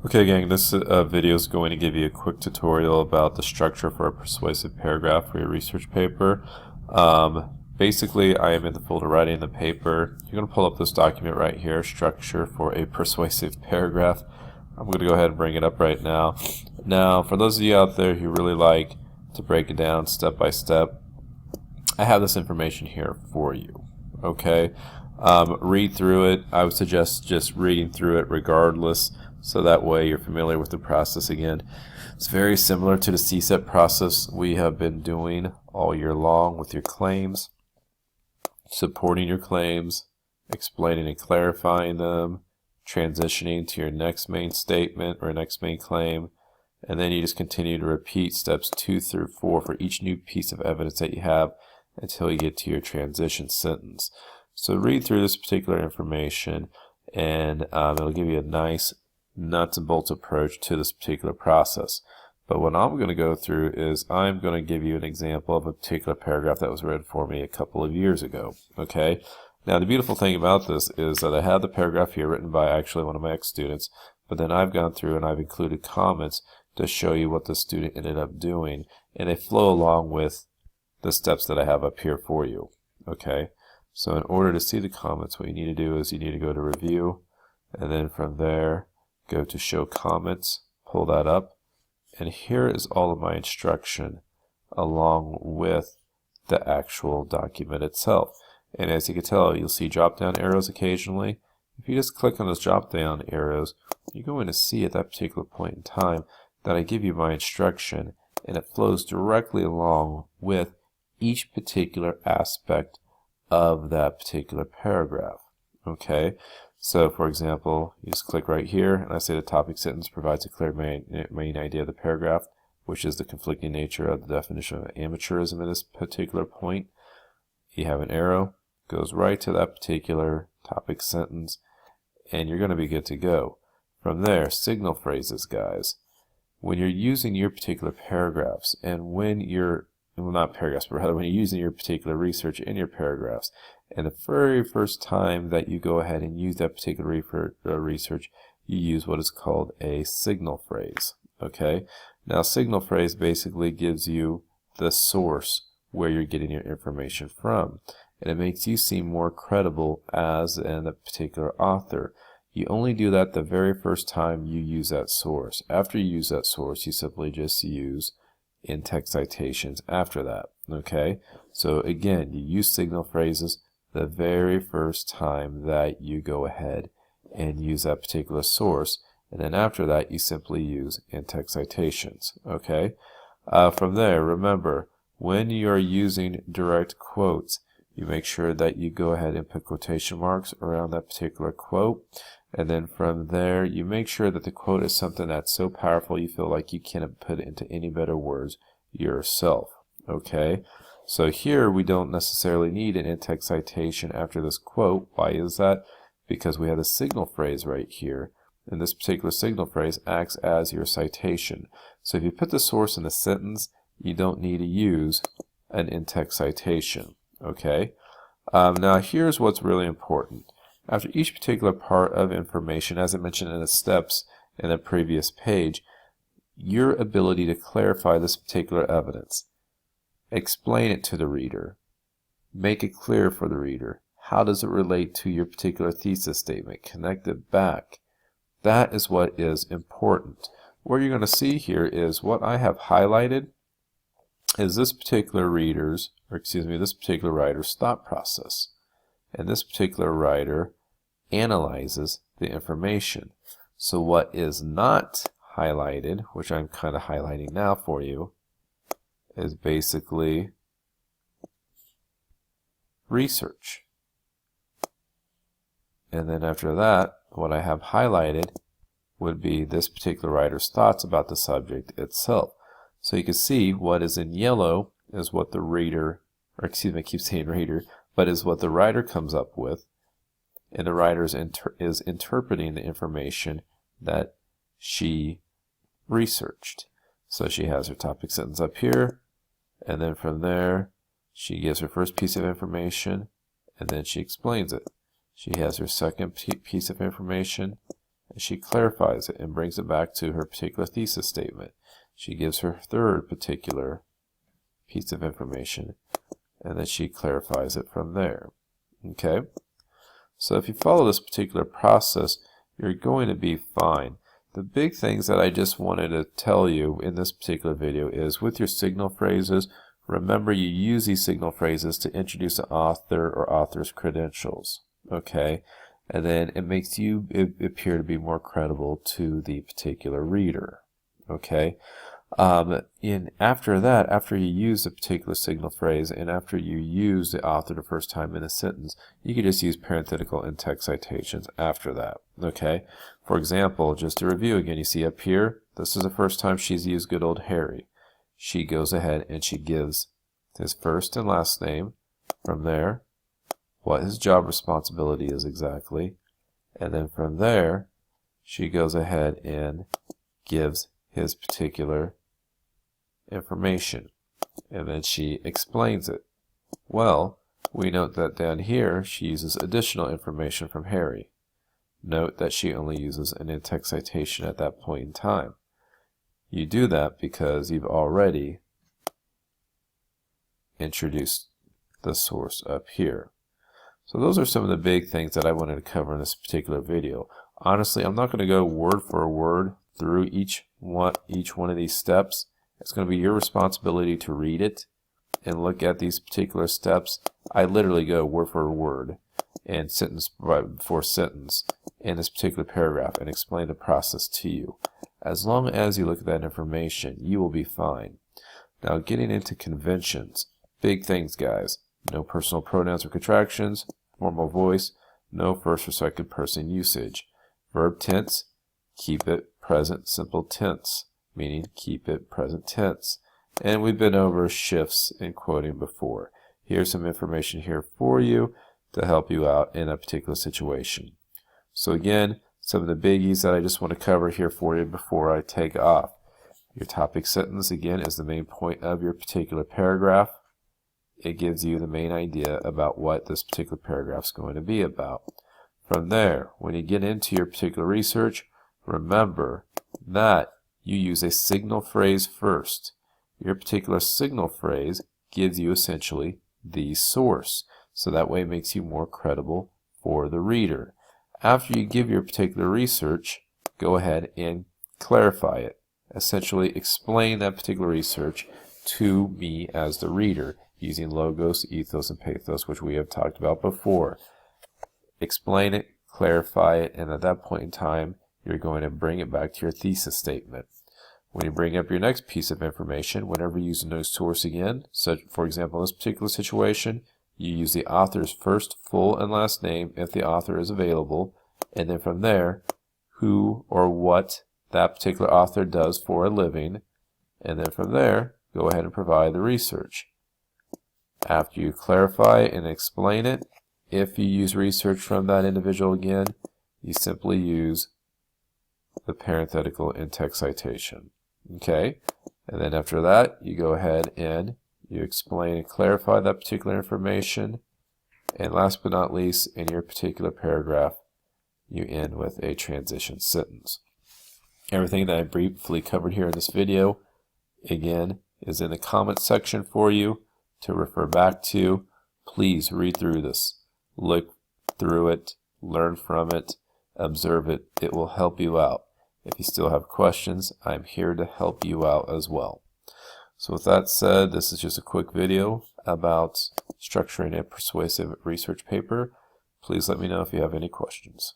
Okay, gang, this video is going to give you a quick tutorial about the structure for a persuasive paragraph for your research paper. Basically, I am in the folder writing the paper. You're going to pull up this document right here, structure for a persuasive paragraph. I'm going to go ahead and bring it up right now. Now, for those of you out there who really like to break it down step by step, I have this information here for you. Okay, read through it. I would suggest just reading through it regardless, so that way you're familiar with the process again. It's very similar to the CSET process we have been doing all year long with your claims, supporting your claims, explaining and clarifying them, transitioning to your next main statement or next main claim, and then you just continue to repeat steps 2 through 4 for each new piece of evidence that you have until you get to your transition sentence. So read through this particular information, and it'll give you a nice nuts and bolts approach to this particular process. But what I'm going to go through is I'm going to give you an example of a particular paragraph that was read for me a couple of years ago. Okay. Now the beautiful thing about this is that I have the paragraph here written by actually one of my ex-students, but then I've gone through and I've included comments to show you what the student ended up doing, and they flow along with the steps that I have up here for you. Okay. So in order to see the comments, what you need to do is you need to go to review, and then from there go to show comments, pull that up, and here is all of my instruction along with the actual document itself. And as you can tell, you'll see drop down arrows occasionally. If you just click on those drop down arrows, you're going to see at that particular point in time that I give you my instruction, and it flows directly along with each particular aspect of that particular paragraph. Okay, so for example, you just click right here and I say the topic sentence provides a clear main idea of the paragraph, which is the conflicting nature of the definition of amateurism at this particular point. You have an arrow, goes right to that particular topic sentence, and you're going to be good to go. From there, signal phrases, guys. When you're using your particular paragraphs, and when you're well, not paragraphs, but rather when you're using your particular research in your paragraphs, and the very first time that you go ahead and use that particular research, you use what is called a signal phrase. Okay? Now, signal phrase basically gives you the source where you're getting your information from, and it makes you seem more credible as a particular author. You only do that the very first time you use that source. After you use that source, you simply just use in-text citations after that. Okay, so again, you use signal phrases the very first time that you go ahead and use that particular source, and then after that you simply use in-text citations. Okay, from there, remember, when you are using direct quotes, you make sure that you go ahead and put quotation marks around that particular quote, and then from there you make sure that the quote is something that's so powerful you feel like you can't put it into any better words yourself. Okay, so here we don't necessarily need an in-text citation after this quote. Why is that? Because we have a signal phrase right here, and this particular signal phrase acts as your citation. So if you put the source in the sentence, you don't need to use an in-text citation. Okay, now here's what's really important. After each particular part of information, as I mentioned in the steps in the previous page, your ability to clarify this particular evidence, explain it to the reader, make it clear for the reader. How does it relate to your particular thesis statement? Connect it back. That is what is important. What you're going to see here is what I have highlighted is this particular this particular writer's thought process. And this particular writer analyzes the information. So what is not highlighted, which I'm kind of highlighting now for you, is basically research. And then after that, what I have highlighted would be this particular writer's thoughts about the subject itself. So you can see what is in yellow is what the reader, or excuse me, I keep saying reader, but is what the writer comes up with, and the writer is interpreting the information that she researched. So she has her topic sentence up here, and then from there she gives her first piece of information, and then she explains it. She has her second piece of information, and she clarifies it and brings it back to her particular thesis statement. She gives her third particular piece of information, and then she clarifies it from there. Okay? So if you follow this particular process, you're going to be fine. The big things that I just wanted to tell you in this particular video is with your signal phrases, remember you use these signal phrases to introduce an author or author's credentials. Okay? And then it makes you appear to be more credible to the particular reader. Okay? After that, after you use a particular signal phrase and after you use the author the first time in a sentence, you can just use parenthetical and text citations after that. Okay? For example, just to review again, you see up here, this is the first time she's used good old Harry. She goes ahead and she gives his first and last name, from there, what his job responsibility is exactly, and then from there, she goes ahead and gives his particular information, and then she explains it. Well, we note that down here she uses additional information from Harry. Note that she only uses an in-text citation at that point in time. You do that because you've already introduced the source up here. So those are some of the big things that I wanted to cover in this particular video. Honestly, I'm not going to go word for word through each one of these steps. It's going to be your responsibility to read it and look at these particular steps. I literally go word for word and sentence for sentence in this particular paragraph and explain the process to you. As long as you look at that information, you will be fine. Now, getting into conventions, big things, guys. No personal pronouns or contractions, formal voice, no first or second person usage. Verb tense, keep it present simple tense, meaning keep it present tense. And we've been over shifts in quoting before. Here's some information here for you to help you out in a particular situation. So again, some of the biggies that I just want to cover here for you before I take off. Your topic sentence, again, is the main point of your particular paragraph. It gives you the main idea about what this particular paragraph is going to be about. From there, when you get into your particular research, remember that you use a signal phrase first. Your particular signal phrase gives you essentially the source, so that way it makes you more credible for the reader. After you give your particular research, go ahead and clarify it. Essentially explain that particular research to me as the reader, using logos, ethos, and pathos, which we have talked about before. Explain it, clarify it, and at that point in time, you're going to bring it back to your thesis statement. When you bring up your next piece of information, whenever you use a no source again, such for example in this particular situation, you use the author's first full and last name if the author is available, and then from there, who or what that particular author does for a living, and then from there, go ahead and provide the research. After you clarify and explain it, if you use research from that individual again, you simply use the parenthetical in-text citation. Okay? And then after that, you go ahead and you explain and clarify that particular information. And last but not least, in your particular paragraph, you end with a transition sentence. Everything that I briefly covered here in this video, again, is in the comment section for you to refer back to. Please read through this. Look through it, learn from it, observe it. It will help you out. If you still have questions, I'm here to help you out as well. So with that said, this is just a quick video about structuring a persuasive research paper. Please let me know if you have any questions.